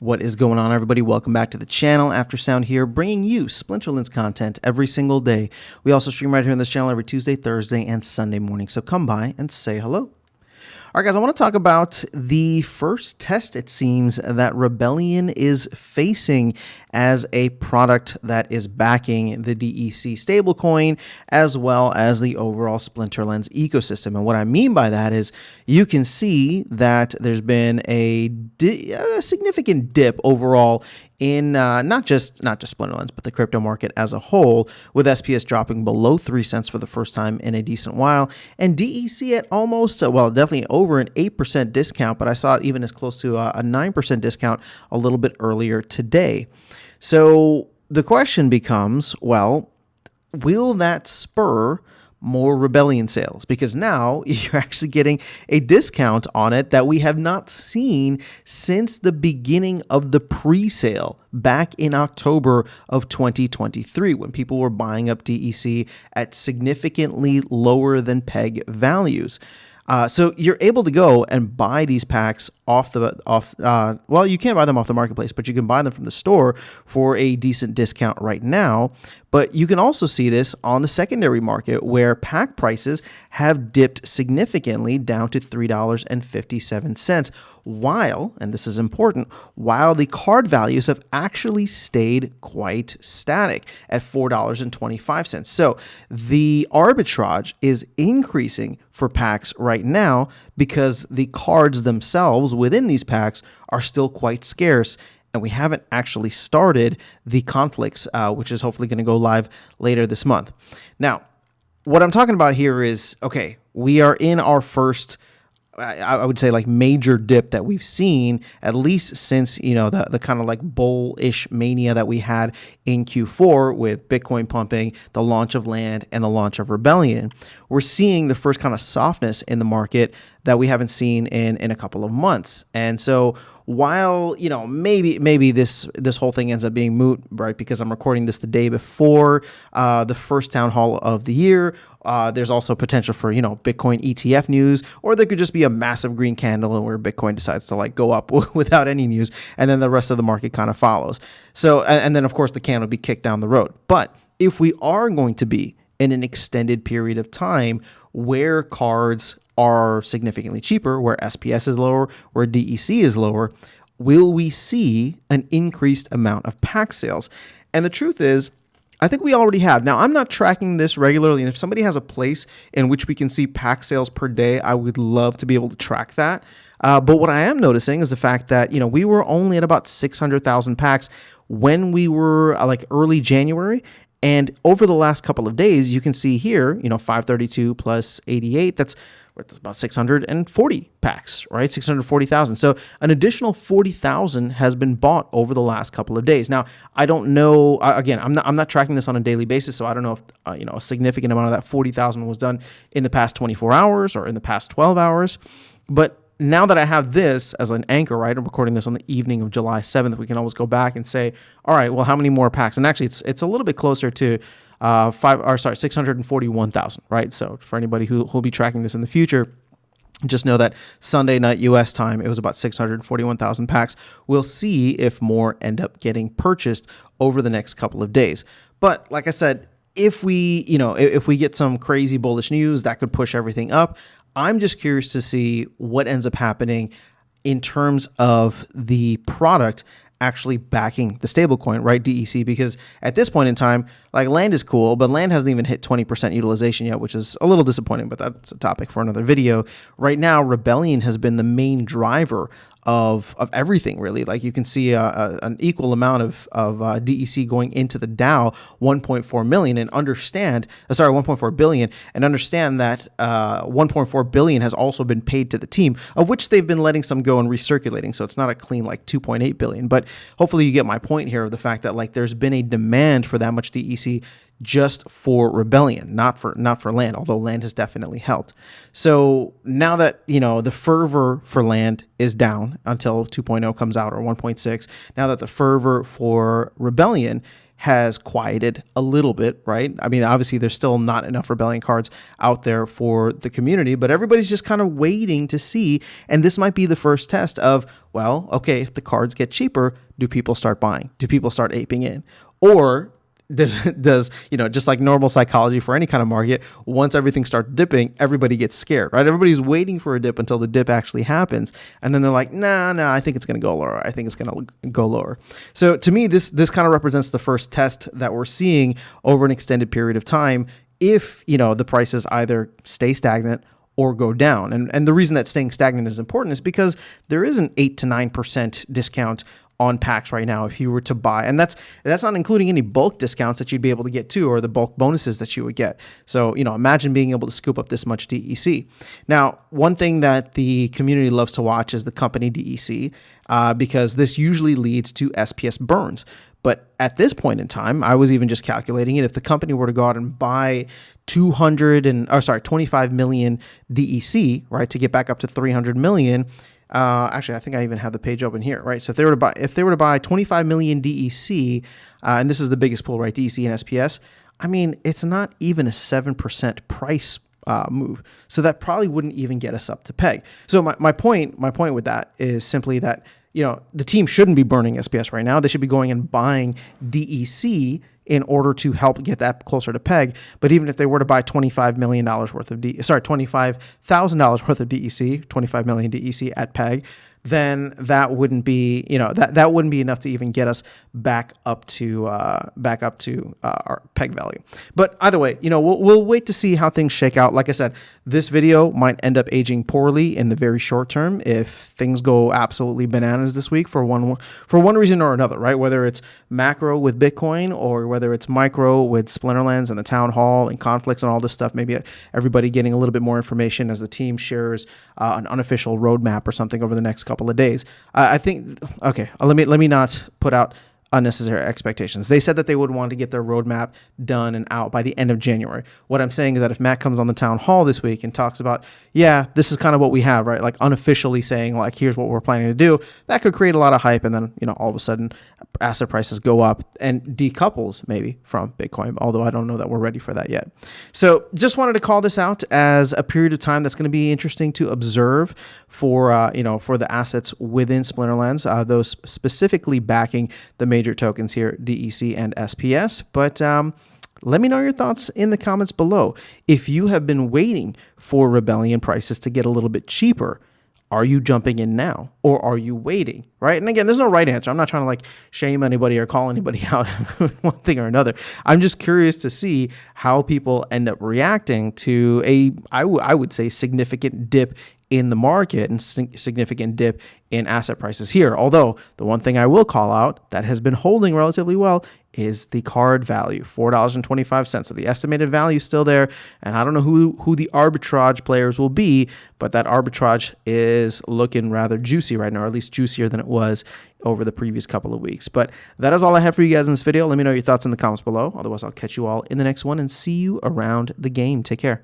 What is going on, everybody? Welcome back to the channel. Aftersound here, bringing you Splinterlands content every single day. We also stream right here on this channel every Tuesday, Thursday, and Sunday morning, so come by and say hello. All right, guys, I want to talk about the first test, it seems, that Rebellion is facing as a product that is backing the DEC stablecoin, as well as the overall Splinterlands ecosystem. And what I mean by that is you can see that there's been a significant dip overall in not just Splinterlands, but the crypto market as a whole, with SPS dropping below 3 cents for the first time in a decent while, and DEC at almost, well, definitely over an 8% discount, but I saw it even as close to a 9% discount a little bit earlier today. So the question becomes, well, will that spur more Rebellion sales? Because now you're actually getting a discount on it that we have not seen since the beginning of the pre-sale back in October of 2023, when people were buying up DEC at significantly lower than peg values. So you're able to go and buy these packs well, you can't buy them off the marketplace, but you can buy them from the store for a decent discount right now. But you can also see this on the secondary market, where pack prices have dipped significantly down to $3.57, while, and this is important, while the card values have actually stayed quite static at $4.25. So the arbitrage is increasing for packs right now because the cards themselves within these packs are still quite scarce, and we haven't actually started the conflicts, which is hopefully going to go live later this month. Now, what I'm talking about here is, okay, we are in our first, I would say, like, major dip that we've seen, at least since, you know, the kind of like bullish mania that we had in Q4 with Bitcoin pumping, the launch of Land, and the launch of Rebellion. We're seeing the first kind of softness in the market that we haven't seen in a couple of months. And so while, you know, maybe this whole thing ends up being moot, right, because I'm recording this the day before the first town hall of the year, there's also potential for, you know, Bitcoin ETF news, or there could just be a massive green candle and where Bitcoin decides to like go up without any news, and then the rest of the market kind of follows. So, and then of course the can will be kicked down the road. But if we are going to be in an extended period of time where cards are significantly cheaper, where SPS is lower, where DEC is lower, will we see an increased amount of pack sales? And the truth is, I think we already have. Now, I'm not tracking this regularly, and if somebody has a place in which we can see pack sales per day, I would love to be able to track that. But what I am noticing is the fact that, you know, we were only at about 600,000 packs when we were like early January. And over the last couple of days, you can see here, you know, 532 plus 88, that's about 640 packs, right? 640,000. So an additional 40,000 has been bought over the last couple of days. Now, I don't know, again, I'm not tracking this on a daily basis, so I don't know if, you know, a significant amount of that 40,000 was done in the past 24 hours or in the past 12 hours. But now that I have this as an anchor, right, I'm recording this on the evening of July 7th, we can always go back and say, all right, well, how many more packs? And actually, it's a little bit closer to 641,000, right? So for anybody who'll be tracking this in the future, just know that Sunday night U.S. time, it was about 641,000 packs. We'll see if more end up getting purchased over the next couple of days. But like I said, if we get some crazy bullish news, that could push everything up. I'm just curious to see what ends up happening in terms of the product actually backing the stablecoin, right, DEC, because at this point in time, like, Land is cool, but Land hasn't even hit 20% utilization yet, which is a little disappointing, but that's a topic for another video. Right now, Rebellion has been the main driver of everything, really. Like, you can see an equal amount of DEC going into the DAO, 1.4 million, and understand, 1.4 billion, and understand that 1.4 billion has also been paid to the team, of which they've been letting some go and recirculating. So it's not a clean like 2.8 billion, but hopefully you get my point here of the fact that, like, there's been a demand for that much DEC just for Rebellion, not for Land, although Land has definitely helped. So now that, you know, the fervor for Land is down until 2.0 comes out, or 1.6, now that the fervor for Rebellion has quieted a little bit, right? I mean, obviously there's still not enough Rebellion cards out there for the community, but everybody's just kind of waiting to see. And this might be the first test of, well, okay, if the cards get cheaper, do people start buying? Do people start aping in? Or does, just like normal psychology for any kind of market, once everything starts dipping, everybody gets scared, right? Everybody's waiting for a dip until the dip actually happens. And then they're like, nah, I think it's going to go lower. I think it's going to go lower. So to me, this kind of represents the first test that we're seeing over an extended period of time. If, the prices either stay stagnant or go down. And the reason that staying stagnant is important is because there is an 8 to 9% discount on packs right now if you were to buy, and that's not including any bulk discounts that you'd be able to get too, or the bulk bonuses that you would get. So imagine being able to scoop up this much DEC. Now, one thing that the community loves to watch is the company DEC, because this usually leads to SPS burns. But at this point in time, I was even just calculating it. If the company were to go out and buy 25 million DEC, right, to get back up to 300 million. Actually, I think I even have the page open here, right? So if they were to buy 25 million DEC, and this is the biggest pool, right? DEC and SPS. I mean, it's not even a 7% price move, so that probably wouldn't even get us up to peg. So my point with that is simply that the team shouldn't be burning SPS right now. They should be going and buying DEC in order to help get that closer to peg. But even if they were to buy $25 million worth of $25,000 worth of DEC, 25 million DEC at peg, then that wouldn't be, that wouldn't be enough to even get us back up to our peg value. But either way, we'll wait to see how things shake out. Like I said, this video might end up aging poorly in the very short term if things go absolutely bananas this week for one reason or another, right? Whether it's macro with Bitcoin or whether it's micro with Splinterlands and the town hall and conflicts and all this stuff. Maybe everybody getting a little bit more information as the team shares an unofficial roadmap or something over the next couple of days. I think, okay, let me not put out unnecessary expectations. They said that they would want to get their roadmap done and out by the end of January. What I'm saying is that if Matt comes on the town hall this week and talks about, yeah, this is kind of what we have, right? Like unofficially saying like, here's what we're planning to do, that could create a lot of hype. And then, all of a sudden asset prices go up and decouples maybe from Bitcoin, although I don't know that we're ready for that yet. So just wanted to call this out as a period of time that's going to be interesting to observe for the assets within Splinterlands, those specifically backing the major tokens here, DEC and SPS. But let me know your thoughts in the comments below. If you have been waiting for Rebellion prices to get a little bit cheaper, are you jumping in now or are you waiting, right? And again, there's no right answer. I'm not trying to like shame anybody or call anybody out one thing or another. I'm just curious to see how people end up reacting to I would say significant dip in the market and significant dip in asset prices here. Although the one thing I will call out that has been holding relatively well is the card value, $4.25. So the estimated value is still there. And I don't know who the arbitrage players will be, but that arbitrage is looking rather juicy right now, or at least juicier than it was over the previous couple of weeks. But that is all I have for you guys in this video. Let me know your thoughts in the comments below. Otherwise, I'll catch you all in the next one and see you around the game. Take care.